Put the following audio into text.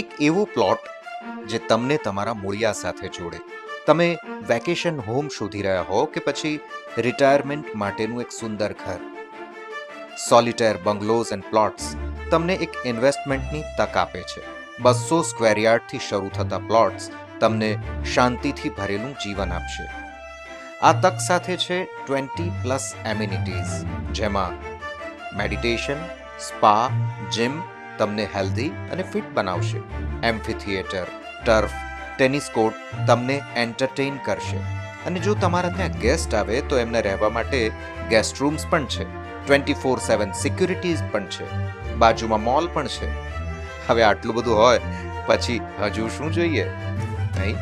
એક એવો પ્લોટ જે તમને તમારા મૂળિયા સાથે જોડે. તમે વેકેશન હોમ શોધી રહ્યા હો કે પછી રિટાયરમેન્ટ માટેનું એક સુંદર ઘર. સોલિટેર બંગલોઝ એન્ડ પ્લોટ્સ તમને એક ઇન્વેસ્ટમેન્ટની તક આપે છે. 200 સ્ક્વેર યાર્ડથી શરૂ થતા પ્લોટ્સ તમને શાંતિથી ભરેલું જીવન આપશે. આ તક સાથે છે 20+ એમિનિટીઝ, જેમાં મેડિટેશન, સ્પા, જીમ તમને હેલ્ધી અને ફિટ બનાવશે. એમ્ફી થિયેટર, ટર્ફ, ટેનિસ કોર્ટ તમને એન્ટરટેઇન કરશે. અને જો તમારા ત્યાં ગેસ્ટ આવે તો એમને રહેવા માટે ગેસ્ટ રૂમ્સ પણ છે. 24/7 સિક્યુરિટીઝ પણ છે. બાજુમાં મોલ પણ છે. હવે આટલું બધું હોય પછી હજુ શું જોઈએ, નહીં?